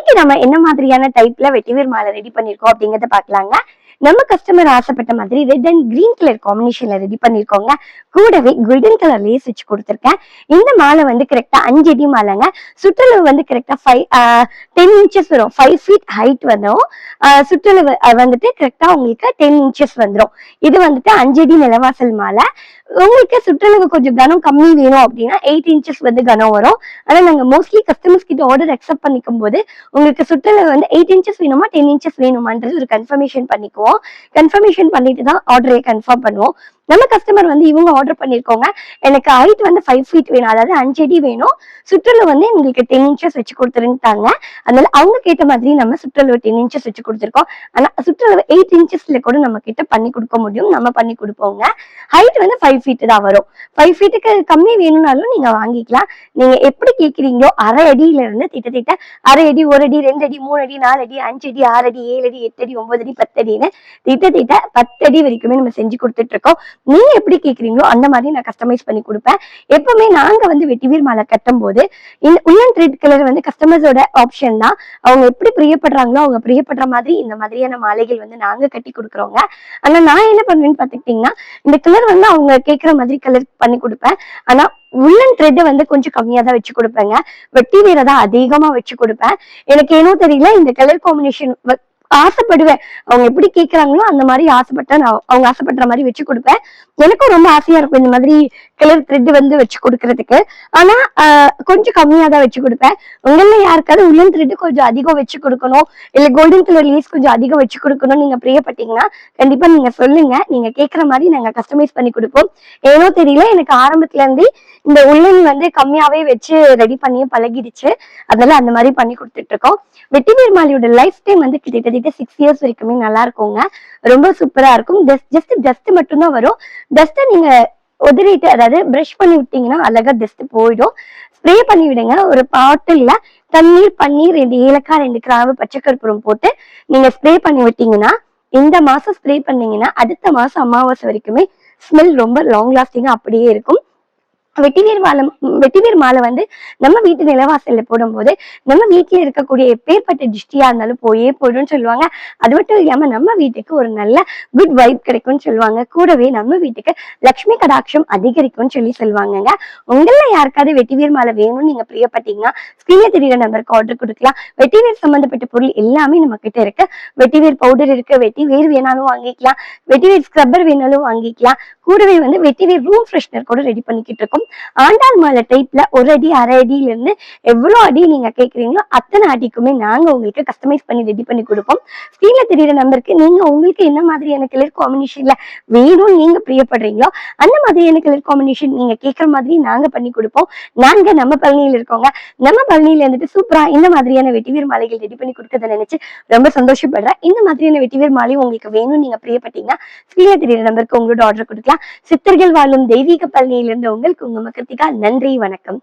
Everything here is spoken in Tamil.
இன்னைக்கு நம்ம என்ன மாதிரியான டைப்ல வெட்டிவேர் மாலை ரெடி பண்ணிருக்கோம் அப்படிங்கறத பாக்கலாங்க. நம்ம கஸ்டமர் ஆசைப்பட்ட மாதிரி ரெட் அண்ட் கிரீன் கலர் காம்பினேஷன்ல ரெடி பண்ணிருக்கோங்க. கூடவே கோல்டன் கலர் லேஸ் வச்சு கொடுத்துருக்கேன். இந்த மாலை வந்து கரெக்டா 5 அடி மாலைங்க. சுற்றளவு வந்து கரெக்டா 10 இன்ச்சஸ் வரும். 5 ஃபீட் ஹைட் வரும். சுற்றளவு வந்துட்டு கரெக்டா உங்களுக்கு 10 இன்ச்சஸ் வந்துடும். இது வந்துட்டு 5 அடி நிலவாசல் மாலை. உங்களுக்கு சுற்றளவு கொஞ்சம் கனம் கம்மி வேணும் அப்படின்னா 8 இன்ச்சஸ் வந்து கனம் வரும். ஆனா நாங்க மோஸ்ட்லி கஸ்டமர்ஸ் கிட்ட ஆர்டர் அக்செப்ட் பண்ணிக்கும் போது உங்களுக்கு சுற்றளவு வந்து 8 இன்ச்சஸ் வேணுமா 10 இன்ச்சஸ் வேணுமான்றது ஒரு கன்ஃபர்மேஷன் பண்ணிக்குவோம். கன்ஃபர்மேஷன் பண்ணிட்டு தான் ஆர்டரை கன்ஃபார்ம் பண்ணுவோம். நம்ம கஸ்டமர் வந்து இவங்க ஆர்டர் பண்ணிருக்கோங்க, எனக்கு ஹைட் வந்து 5 ஃபீட் வேணும், அதாவது 5 அடி வேணும், சுற்றளவு வந்து எங்களுக்கு 10 இன்ச்சஸ் வச்சு கொடுத்துருட்டாங்க. அதனால அவங்க கேட்ட மாதிரி நம்ம சுற்றளவு 10 இன்ச்சஸ் வச்சு கொடுத்துருக்கோம். ஆனா சுற்றளவு 8 இன்ச்சஸ்ல கூட நம்ம கிட்ட பண்ணி கொடுக்க முடியும், நம்ம பண்ணி கொடுப்போங்க. ஹைட் வந்து 5 ஃபீட் தான் வரும். 5 ஃபீட்டுக்கு கம்மி வேணும்னாலும் நீங்க வாங்கிக்கலாம். நீங்க எப்படி கேட்குறீங்களோ அரை அடியில இருந்து திட்ட அரை அடி, 1 அடி, 2 அடி, 3 அடி, 4 அடி, 5 அடி, 6 அடி, 7 அடி, 8 அடி, 9 அடி, 10 அடின்னு திட்ட 10 அடி வரைக்குமே நம்ம செஞ்சு கொடுத்துட்டு இருக்கோம். நீங்க எப்படி கேக்குறீங்களோ அந்த மாதிரி நான் கஸ்டமைஸ் பண்ணி கொடுப்பேன். எப்பவுமே நாங்க வந்து வெட்டிவேர் மாலை கட்டும் போது இந்த உள்ளன் த்ரெட் கலர் வந்து கஸ்டமர்ஸோட ஆப்ஷன் தான். அவங்க எப்படி பிரியப்படுறாங்களோ அவங்க பிரியப்படுற மாதிரி இந்த மாதிரியான மாலைகள் வந்து நாங்க கட்டி கொடுக்குறோங்க. ஆனா நான் என்ன பண்ணுவேன்னு பாத்துக்கிட்டீங்கன்னா, இந்த கலர் வந்து அவங்க கேட்கிற மாதிரி கலர் பண்ணி கொடுப்பேன். ஆனா உள்ளன் த்ரெட் வந்து கொஞ்சம் கம்மியா தான் வச்சு கொடுப்பேங்க. வெட்டிவேரை தான் அதிகமா வச்சு கொடுப்பேன். எனக்கு ஏனோ தெரியல, இந்த கலர் காம்பினேஷன் ஆசைப்படுவேன். அவங்க எப்படி கேட்கறாங்களோ அந்த மாதிரி ஆசைப்பட்டா நான் அவங்க ஆசைப்படுற மாதிரி வச்சு கொடுப்பேன். எனக்கும் ரொம்ப ஆசையா இருக்கும் இந்த மாதிரி கலர் த்ரெட் வந்து வச்சு கொடுக்கறதுக்கு. ஆனா கொஞ்சம் கம்மியா தான் வச்சு கொடுப்பேன். உங்கள யாருக்காவது உள்ளன் த்ரெட் கொஞ்சம் அதிகம் வச்சு கொடுக்கணும், இல்ல கோல்டன் கலர் லேஸ் கொஞ்சம் அதிகம் வச்சு கொடுக்கணும் நீங்க பிரியப்பட்டீங்கன்னா கண்டிப்பா நீங்க சொல்லுங்க. நீங்க கேட்கற மாதிரி நாங்க கஸ்டமைஸ் பண்ணி கொடுப்போம். ஏனோ தெரியல, எனக்கு ஆரம்பத்துல இருந்து இந்த உள்ளன் வந்து கம்மியாவே வச்சு ரெடி பண்ணி பழகிடுச்சு. அதனால அந்த மாதிரி பண்ணி கொடுத்துட்டு இருக்கோம். வெட்டிவேர் மாலையோட லைஃப் டைம் வந்து கிட்டத்தட்ட 6 இயர்ஸ் வரைக்குமே நல்லா இருக்குங்க. ரொம்ப சூப்பரா இருக்கும். டஸ்ட் மட்டும் தான் வரும். டஸ்ட்டை நீங்க உதறிட்டு, அதாவது பிரஷ் பண்ணி விட்டீங்கன்னா அழகா டஸ்ட் போயிடும். ஸ்ப்ரே பண்ணி விடுங்க. ஒரு பாட்டில்ல தண்ணீர், பன்னீர், 2 ஏலக்காய், 2 கிராம்பு, பச்சை கற்பூரம் போட்டு நீங்க ஸ்ப்ரே பண்ணி விட்டீங்கன்னா, இந்த மாசம் ஸ்ப்ரே பண்ணீங்கன்னா அடுத்த மாசம் அமாவாசை வரைக்குமே ஸ்மெல் ரொம்ப லாங் லாஸ்டிங்கா அப்படியே இருக்கும். வெட்டிவேர் மாலை வந்து நம்ம வீட்டு நிலவாசல்ல போடும்போது நம்ம வீட்டுல இருக்கக்கூடிய எப்பேற்பட்ட திருஷ்டியா இருந்தாலும் போயிடும்னு சொல்லுவாங்க. அது மட்டும் இல்லாம நம்ம வீட்டுக்கு ஒரு நல்ல குட் வைப் கிடைக்கும்னு சொல்லுவாங்க. கூடவே நம்ம வீட்டுக்கு லட்சுமி கடாட்சம் அதிகரிக்கும்னு சொல்லுவாங்கங்க. உங்கள யாருக்காவது வெட்டிவேர் மாலை வேணும்னு நீங்க பிரியப்பட்டீங்கன்னா ஸ்கிரீன்ல தெரியுற நம்பருக்கு ஆர்டர் கொடுக்கலாம். வெட்டிவேர் சம்பந்தப்பட்ட பொருள் எல்லாமே நம்ம கிட்ட இருக்கு. வெட்டிவேர் பவுடர் இருக்கு, வெட்டிவேர் வேணாலும் வாங்கிக்கலாம், வெட்டிவேர் ஸ்க்ரப்பர் வேணாலும் வாங்கிக்கலாம். கூடவே வந்து வெட்டிவேர் ரூம் ஃப்ரெஷ்னர் கூட ரெடி பண்ணிக்கிட்டு இருக்கோம். ஆண்டாள் மாலை டைப்ல 1 அடி, அரை அடியில இருந்து எவ்வளவு அடி நீங்க கேக்குறீங்களோ அத்தனை அடிக்குமே நாங்க உங்களுக்கு கஸ்டமைஸ் பண்ணி ரெடி பண்ணி கொடுப்போம். ஸ்கிரீன்ல தெரியுற நம்பருக்கு நீங்க உங்களுக்கு என்ன மாதிரியான கலர் காம்பினேஷன்ல வேணும் நீங்க பிரியப்படுறீங்களோ அந்த மாதிரியான கலர் காம்பினேஷன் நீங்க கேட்கற மாதிரி நாங்க பண்ணி கொடுப்போம். நாங்க நம்ம பழனியில இருக்கோங்க. நம்ம பழனியில இருந்துட்டு சூப்பரா இந்த மாதிரியான வெட்டிவேர் மாலைகள் ரெடி பண்ணி கொடுக்கறத நினைச்சு ரொம்ப சந்தோஷப்படுறேன். இந்த மாதிரியான வெட்டிவேர் மாலை உங்களுக்கு வேணும் நீங்க பிரியப்பட்டீங்கன்னா ஸ்கிரீன்ல தெரியுற நம்பருக்கு உங்களோட ஆர்டர் கொடுக்கலாம். சித்தர்கள் வாழும் தெய்வீக பழனியிலிருந்து உங்களுக்கு உங்க கிருத்திகா. நன்றி, வணக்கம்.